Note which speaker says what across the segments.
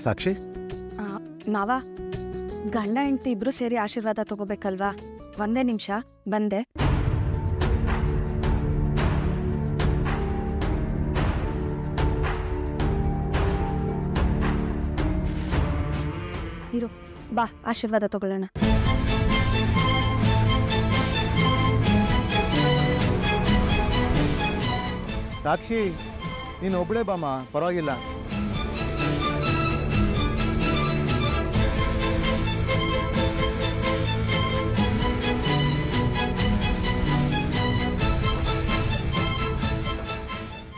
Speaker 1: ಸಾಕ್ಷಿ
Speaker 2: ಮಾವ ಗಂಡ ಹೆಂಡತಿ ಇಬ್ರು ಸೇರಿ ಆಶೀರ್ವಾದ ತಗೋಬೇಕಲ್ವಾ? ಒಂದೇ ನಿಮಿಷ ಬಂದೆ. ಇರು, ಬಾ ಆಶೀರ್ವಾದ ತಗೊಳ್ಳೋಣ.
Speaker 1: ಸಾಕ್ಷಿ ನೀನು ಒಬ್ಬಳೇ ಬಾಮ, ಪರವಾಗಿಲ್ಲ.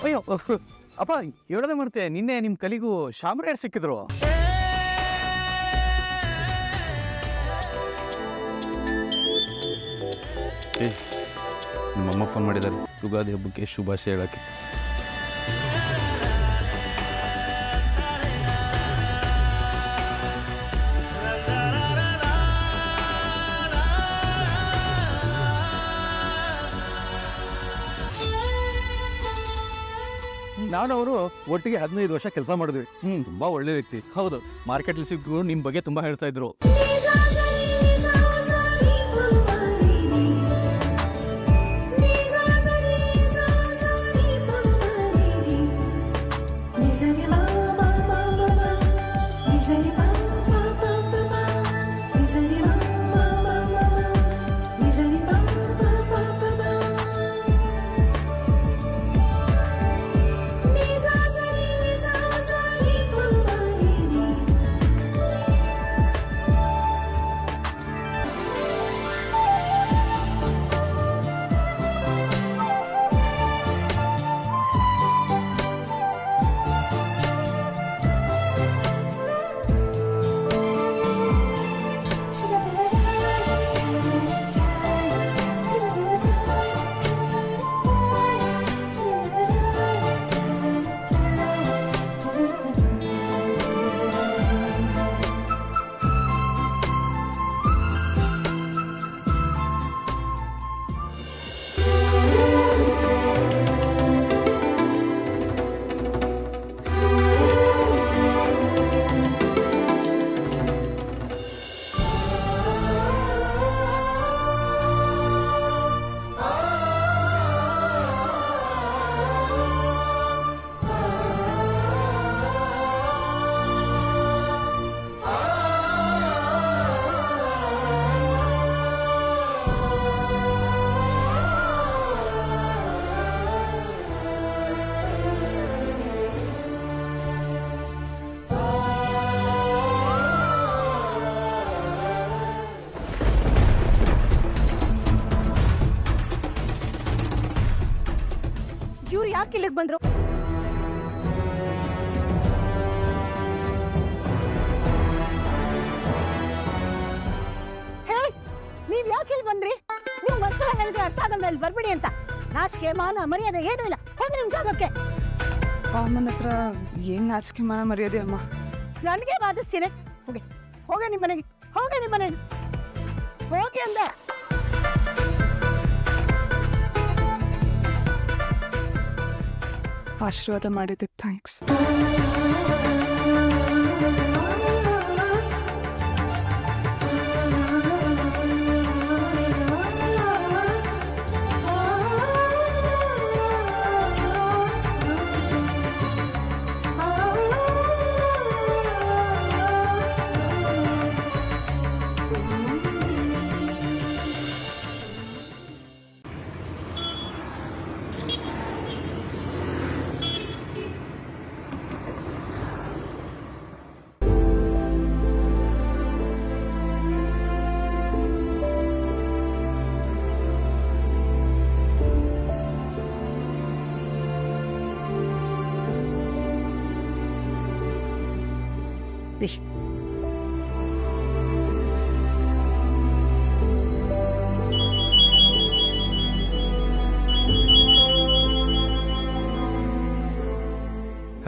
Speaker 3: ಅಯ್ಯೋ ಅಪ್ಪ, ಹೇಳೋದೇ ಮರ್ತೆ, ನಿನ್ನೆ ನಿಮ್ಮ ಕಲಿಗೂ ಶಾಮರಾಯರು ಸಿಕ್ಕಿದ್ರು. ನಿಮ್ಮಮ್ಮ ಫೋನ್ ಮಾಡಿದ್ದಾರೆ ಯುಗಾದಿ ಹಬ್ಬಕ್ಕೆ ಶುಭಾಶಯ ಹೇಳಕ್ಕೆ.
Speaker 1: ನಾನು ಅವರು ಒಟ್ಟಿಗೆ 15 ವರ್ಷ ಕೆಲಸ ಮಾಡಿದ್ವಿ. ತುಂಬಾ ಒಳ್ಳೆ ವ್ಯಕ್ತಿ.
Speaker 3: ಹೌದು, ಮಾರ್ಕೆಟಲ್ಲಿ ಸಿಕ್ಕರು ನಿಮ್ಮ ಬಗ್ಗೆ ತುಂಬಾ ಹೇಳ್ತಾ ಇದ್ರು.
Speaker 2: ಇವ್ರು ಯಾಕೆ ಇಲ್ಲಿಗೆ ಬಂದ್ರು? ಹೇಳಿ, ನೀವ್ ಯಾಕೆ ಇಲ್ಲಿ ಬಂದ್ರಿ? ನೀವು ಮಕ್ಕಳ ಹೇಳಿದ್ರೆ ಅರ್ಥ ಆಗಲ್ಲ, ಇಲ್ಲಿ ಬರ್ಬಿಡಿ ಅಂತ. ನಾಚಿಕೆ ಮಾನ ಮರ್ಯಾದೆ ಏನೂ ಇಲ್ಲ. ಹೋಗಿ ನಿಮ್ ಜಾಗಕ್ಕೆ.
Speaker 4: ಅಮ್ಮನ ಹತ್ರ ಏನ್ ನಾಚಿಕೆ ಮಾನ ಮರ್ಯಾದೆ ಅಮ್ಮ?
Speaker 2: ನನಗೆ ಬಾಧಿಸ್ತೀನಿ. ಹೋಗಿ ಹೋಗಿ ನಿಮ್ಮ ಮನೆಗೆ, ಹೋಗಿ ನಿಮ್ಮ ಮನೆಗೆ ಹೋಗಿ ಅಂದೆ.
Speaker 4: ಆಶೀರ್ವಾದ ಮಾಡಿದ್ದಕ್ಕೆ ಥ್ಯಾಂಕ್ಸ್.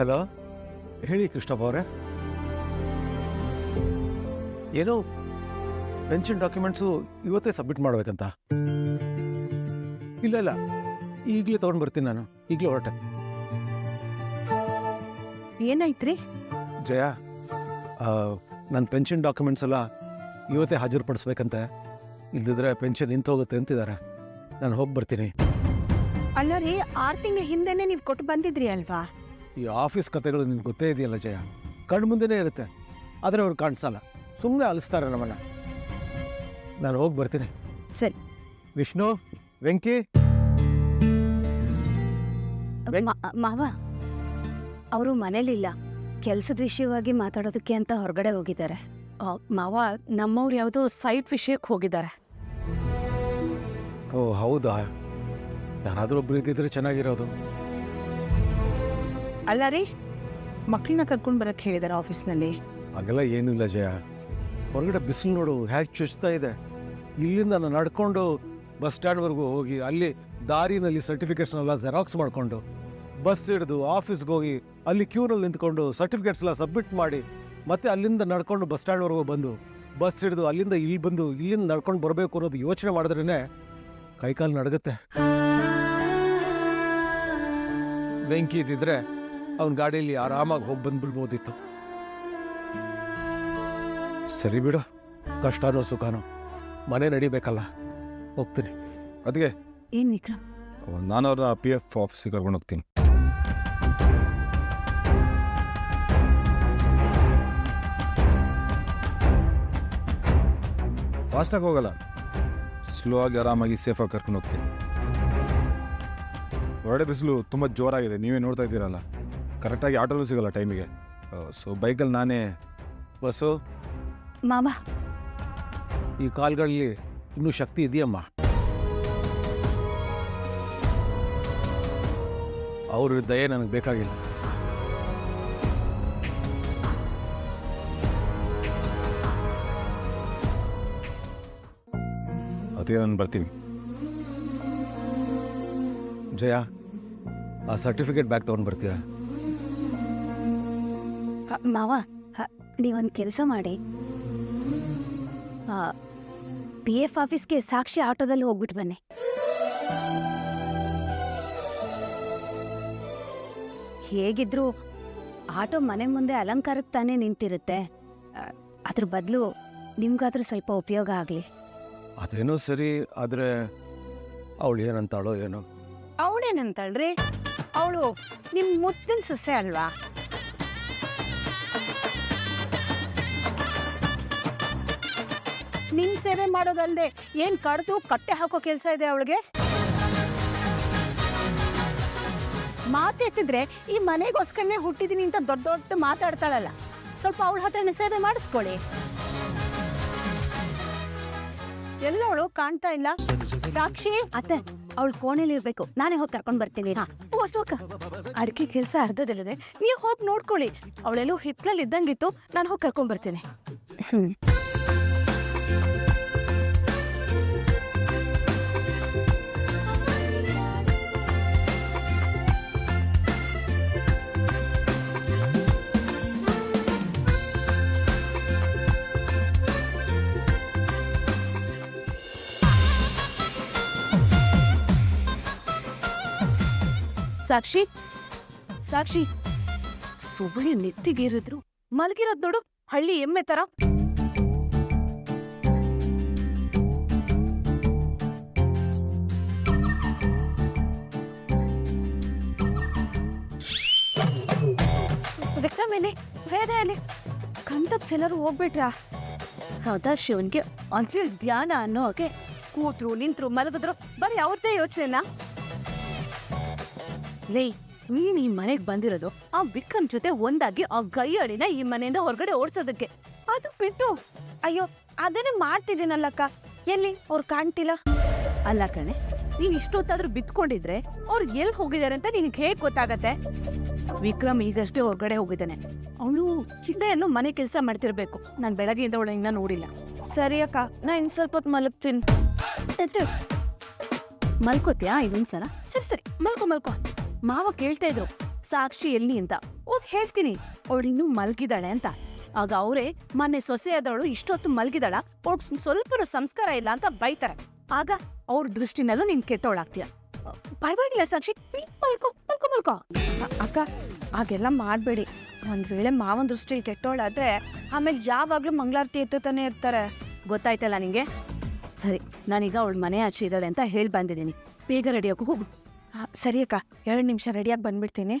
Speaker 1: ಹಲೋ, ಹೇಳಿ ಕೃಷ್ಣಪ್ಪ ಅವರೇ. ಏನೋ ಪೆನ್ಷನ್ ಡಾಕ್ಯುಮೆಂಟ್ಸು ಇವತ್ತೇ ಸಬ್ಮಿಟ್ ಮಾಡ್ಬೇಕಂತ. ಇಲ್ಲ ಇಲ್ಲ, ಈಗಲೇ ತಗೊಂಡು ಬರ್ತೀನಿ ನಾನು. ಈಗಲೇ ಹೊರಟೆ.
Speaker 2: ಏನಾಯ್ತ್ರಿ?
Speaker 1: ಜಯ, ನನ್ನ ಪೆನ್ಷನ್ ಡಾಕ್ಯುಮೆಂಟ್ಸ್ ಎಲ್ಲ ಇವತ್ತೇ ಹಾಜರುಪಡಿಸ್ಬೇಕಂತೆ, ಇಲ್ಲದಿದ್ರೆ ಪೆನ್ಷನ್ ನಿಂತೋಗುತ್ತೆ ಅಂತಿದ್ದಾರೆ. ನಾನು ಹೋಗಿ ಬರ್ತೀನಿ.
Speaker 2: ಅಲ್ಲ ರೀ, 6 ತಿಂಗಳ ಹಿಂದೆನೆ ನೀವು ಕೊಟ್ಟು ಬಂದಿದ್ರಿ ಅಲ್ವಾ?
Speaker 1: ಈ ಆಫೀಸ್ ಕಥೆಗಳು ನಿನ್ಗೆ ಗೊತ್ತೇ ಇದೆಯಲ್ಲ ಜಯ, ಕಣ್ಣು ಮುಂದೆನೇ ಇರುತ್ತೆ, ಆದರೆ ಅವ್ರು ಕಾಣಿಸಲ್ಲ, ಸುಮ್ಮನೆ ಅಲಿಸ್ತಾರೆ ನಮ್ಮನ್ನ. ನಾನು ಹೋಗಿ ಬರ್ತೀನಿ.
Speaker 2: ಸರಿ.
Speaker 1: ವಿಷ್ಣು, ವೆಂಕಿ.
Speaker 2: ಮಾವ ಅವರು ಮನೇಲಿಲ್ಲ, ಕೆಲಸದ ವಿಷಯವಾಗಿ ಮಾತಾಡೋದಕ್ಕೆ ಅಂತ ಹೊರಗಡೆ ಹೋಗಿದ್ದಾರೆ.
Speaker 4: ಮಾವ ನಮ್ಮವ್ರು ಯಾವುದೋ ಸೈಟ್ ವಿಷಯಕ್ಕೆ ಹೋಗಿದ್ದಾರೆ.
Speaker 1: ಓ ಹೌದಾ? ಯಾರಾದರೂ ಒಬ್ರು ಇದ್ದಿದ್ರೆ ಚೆನ್ನಾಗಿರೋದು.
Speaker 4: ಅಲ್ಲ ರೀ, ಮಕ್ಕಳನ್ನ ಕರ್ಕೊಂಡು ಬರಕ್ಕೆ ಹೇಳಿದ್ದಾರೆ ಆಫೀಸ್ನಲ್ಲಿ.
Speaker 1: ಹಾಗೆಲ್ಲ ಏನೂ ಇಲ್ಲ ಜಯ, ಹೊರಗಡೆ ಬಿಸಿಲು ನೋಡು ಹೇಗೆ ಚುಚ್ತಾ ಇದೆ. ಇಲ್ಲಿಂದ ನಾನು ನಡ್ಕೊಂಡು ಬಸ್ ಸ್ಟ್ಯಾಂಡ್ವರೆಗೂ ಹೋಗಿ ಅಲ್ಲಿ ದಾರಿನಲ್ಲಿ ಸರ್ಟಿಫಿಕೇಟ್ಸ್ನೆಲ್ಲ ಜೆರಾಕ್ಸ್ ಮಾಡಿಕೊಂಡು ಬಸ್ ಹಿಡಿದು ಆಫೀಸ್ಗೆ ಹೋಗಿ ಅಲ್ಲಿ ಕ್ಯೂನಲ್ಲಿ ನಿಂತ್ಕೊಂಡು ಸರ್ಟಿಫಿಕೇಟ್ಸ್ ಎಲ್ಲ ಸಬ್ಮಿಟ್ ಮಾಡಿ ಮತ್ತೆ ಅಲ್ಲಿಂದ ನಡ್ಕೊಂಡು ಬಸ್ ಸ್ಟ್ಯಾಂಡ್ವರೆಗೂ ಬಂದು ಬಸ್ ಹಿಡಿದು ಅಲ್ಲಿಂದ ಇಲ್ಲಿ ಬಂದು ಇಲ್ಲಿಂದ ನಡ್ಕೊಂಡು ಬರಬೇಕು ಅನ್ನೋದು ಯೋಚನೆ ಮಾಡಿದ್ರೇ ಕೈಕಾಲು ನಡಗುತ್ತೆ. ಬೆಂಕಿ ಇದ್ದಿದ್ರೆ ಅವನ ಗಾಡಿಯಲ್ಲಿ ಆರಾಮಾಗಿ ಹೋಗಿ ಬಂದ್ಬಿಡ್ಬೋದಿತ್ತು. ಸರಿ ಬಿಡು, ಕಷ್ಟನೋ ಸುಖನೋ ಮನೆ ನಡಿಬೇಕಲ್ಲ, ಹೋಗ್ತೀನಿ. ಅದಕ್ಕೆ
Speaker 2: ಏನ್ ವಿಕ್ರಮ್?
Speaker 5: ನಾನು ಅವ್ರನ್ನ PF ಆಫೀಸಿಗೆ ಕರ್ಕೊಂಡು ಹೋಗ್ತೀನಿ. ಫಾಸ್ಟಾಗಿ ಹೋಗಲ್ಲ, ಸ್ಲೋ ಆಗಿ ಆರಾಮಾಗಿ ಸೇಫಾಗಿ ಕರ್ಕೊಂಡು ಹೋಗ್ತೀನಿ. ಹೊರಡೆ ಬಿಸಿಲು ತುಂಬ ಜೋರಾಗಿದೆ, ನೀವೇ ನೋಡ್ತಾ ಇದ್ದೀರಲ್ಲ. ಕರೆಕ್ಟಾಗಿ ಆಟೋನೂ ಸಿಗಲ್ಲ ಟೈಮಿಗೆ. ಸೊ ಬೈಕಲ್ಲಿ ನಾನೇ.
Speaker 1: ಬಸ್ಸು,
Speaker 2: ಮಾವ
Speaker 1: ಈ ಕಾಲ್ಗಳಲ್ಲಿ ಇನ್ನೂ ಶಕ್ತಿ ಇದೆಯಮ್ಮ. ಅವ್ರ ದಯೆ ನನಗೆ ಬೇಕಾಗಿಲ್ಲ.
Speaker 5: ಅದಕ್ಕೆ ನಾನು ಬರ್ತೀನಿ.
Speaker 1: ಜಯ, ಆ ಸರ್ಟಿಫಿಕೇಟ್ ಬ್ಯಾಗ್ ತೊಗೊಂಡು ಬರ್ತೀಯ?
Speaker 2: ಮಾವ, ನೀವೊಂದು ಕೆಲಸ ಮಾಡಿ, PF ಆಫೀಸ್ಗೆ ಸಾಕ್ಷಿ ಆಟೋದಲ್ಲಿ ಹೋಗ್ಬಿಟ್ಟು ಬನ್ನಿ. ಹೇಗಿದ್ರು ಆಟೋ ಮನೆ ಮುಂದೆ ಅಲಂಕಾರಕ್ಕೆ ತಾನೇ ನಿಂತಿರುತ್ತೆ. ಅದ್ರ ಬದಲು ನಿಮ್ಗಾದ್ರೂ ಸ್ವಲ್ಪ ಉಪಯೋಗ ಆಗಲಿ.
Speaker 1: ಅದೇನೋ ಸರಿ, ಆದರೆ ಅವಳು ಏನಂತಾಳೋ ಏನೋ.
Speaker 2: ಅವಳೇನಂತಾಳ್ರಿ? ಅವಳು ನಿಮ್ಮ ಮುತ್ತಿನ ಸೊಸೆ ಅಲ್ವಾ? ನಿಮ್ ಸೇವೆ ಮಾಡೋದಲ್ದೆ ಏನ್ ಕಡ್ದು ಕಟ್ಟೆ ಹಾಕೋ ಕೆಲಸ ಇದೆ ಅವಳಿಗೆ. ಮಾತೆತ್ತಿದ್ರೆ ಈ ಮನೆಗೋಸ್ಕರನೇ ಹುಟ್ಟಿದೀನಿ ಅಂತ ದೊಡ್ಡ ದೊಡ್ಡ ಮಾತಾಡ್ತಾಳಲ್ಲ, ಸ್ವಲ್ಪ ಅವಳ ಹತ್ರನೇ ಸೇವೆ ಮಾಡಿಸ್ಕೊಳ್ಳಿ. ಎಲ್ಲವಳು ಕಾಣ್ತಾ ಇಲ್ಲ. ಸಾಕ್ಷಿ ಅತ್ತೆ, ಅವಳು ಕೋಣೆಲಿ ಇರ್ಬೇಕು, ನಾನೇ ಹೋಗಿ ಕರ್ಕೊಂಡ್ ಬರ್ತೀನಿ.
Speaker 4: ಅಡಿಕೆ ಕೆಲಸ ಅರ್ಧದಲ್ಲದೆ ನೀವು ಹೋಗಿ ನೋಡ್ಕೊಳ್ಳಿ. ಅವಳೆಲ್ಲೋ ಹಿತ್ಲಲ್ಲಿ ಇದ್ದಂಗಿತ್ತು, ನಾನು ಹೋಗಿ ಕರ್ಕೊಂಡ್ ಬರ್ತೀನಿ. ಸಾಕ್ಷಿ, ಸಾಕ್ಷಿ, ಸುಬಳಿ ನೆತ್ತಿಗೇರಿದ್ರು ಮಲಗಿರೋದ್ ನೋಡು, ಹಳ್ಳಿ ಎಮ್ಮೆ ತರ. ವಿಕ್ರಮೇನೆ ವೇದ ಅಲ್ಲಿ ಕಂತಪ್ಸ್ ಎಲ್ಲರೂ ಹೋಗ್ಬಿಟ್ರ? ಸದಾಶಿವನ್ಗೆ ಅಂತ ಧ್ಯಾನ ಅನ್ನೋಕೆ ಕೂತ್ರು ನಿಂತ್ರು ಮಲಗಿದ್ರು ಬರೀ ಅವ್ರದ್ದೇ ಯೋಚನೆನಾ? ಲೇ, ನೀನ್ ಈ ಮನೆಗ್ ಬಂದಿರೋದು ಆ ವಿಕ್ರಮ್ ಜೊತೆ ಒಂದಾಗಿ ಆ ಗೈಯಡಿನ ಈ ಮನೆಯಿಂದ ಹೊರಗಡೆ ಓಡಿಸೋದಕ್ಕೆ. ಅದು ಬಿಟ್ಟು ಅಯ್ಯೋ ಅದನ್ನೇ ಮಾಡ್ತಿದ್ದೀನಲ್ಲಕ್ಕ, ಎಲ್ಲಿ ಅವ್ರು ಕಾಣ್ತಿಲ್ಲ. ಅಲ್ಲ ಕಣೆ, ನೀನ್ ಇಷ್ಟೊತ್ತಾದ್ರೂ ಬಿತ್ಕೊಂಡಿದ್ರೆ ಅವ್ರು ಎಲ್ಲಿ ಹೋಗಿದ್ದಾರೆ ಅಂತ ನಿನ್ಗೆ ಹೇಗ್ ಗೊತ್ತಾಗತ್ತೆ? ವಿಕ್ರಮ್ ಈಗಷ್ಟೇ ಹೊರಗಡೆ ಹೋಗಿದ್ದಾನೆ. ಅವಳು ಹಿಂದೆ ಏನೋ ಮನೆ ಕೆಲಸ ಮಾಡ್ತಿರ್ಬೇಕು. ನಾನ್ ಬೆಳಗ್ಗೆಯಿಂದ ಅವಳ ಇನ್ನ ನೋಡಿಲ್ಲ. ಸರಿ ಅಕ್ಕ, ನಾ ಇನ್ ಸ್ವಲ್ಪ ಹೊತ್ತು ಮಲಗ್ತೀನಿ. ಮಲ್ಕೋತ್ಯಾ ಇದೊಂದ್ಸಲ? ಸರಿ ಸರಿ, ಮಲ್ಕೊ ಮಲ್ಕೊ. ಮಾವ ಕೇಳ್ತಾ ಇದ್ರು ಸಾಕ್ಷಿ ಎಲ್ಲಿ ಅಂತ. ಹೋಗಿ ಹೇಳ್ತೀನಿ ಅವಳು ಇನ್ನೂ ಮಲ್ಗಿದಾಳೆ ಅಂತ. ಆಗ ಅವರೇ ಮೊನ್ನೆ ಸೊಸೆಯಾದವಳು ಇಷ್ಟೊತ್ತು ಮಲ್ಗಿದಾಳ, ಸ್ವಲ್ಪ ಸಂಸ್ಕಾರ ಇಲ್ಲ ಅಂತ ಬೈತಾರೆ. ಆಗ ಅವ್ರ ದೃಷ್ಟಿನಲ್ಲೂ ನೀನ್ ಕೆಟ್ಟವಳಾಗ್ತೀಯ. ಪರವಾಗಿಲ್ಲ ಸಾಕ್ಷಿ, ಮಲ್ಕೊ ಮಲ್ಕೊ ಮಲ್ಕೊ. ಅಕ್ಕ ಹಾಗೆಲ್ಲ ಮಾಡ್ಬೇಡಿ, ಒಂದ್ ವೇಳೆ ಮಾವನ್ ದೃಷ್ಟಿಲಿ ಕೆಟ್ಟೋಳಾದ್ರೆ ಆಮೇಲೆ ಯಾವಾಗ್ಲೂ ಮಂಗಳಾರತಿ ಎತ್ತುತ್ತಾನೆ ಇರ್ತಾರೆ. ಗೊತ್ತಾಯ್ತಲ್ಲ ನಿಂಗೆ? ಸರಿ, ನಾನೀಗ ಅವಳ ಮನೆ ಆಚೆ ಇದ್ದಾಳೆ ಅಂತ ಹೇಳಿ ಬಂದಿದ್ದೀನಿ. ಬೇಗ ರೆಡಿಯಾಗಿ ಹೋಗು. ಸರಿ ಅಕ್ಕ, 2 ನಿಮಿಷ ರೆಡಿಯಾಗಿ ಬಂದ್ಬಿಡ್ತೀನಿ.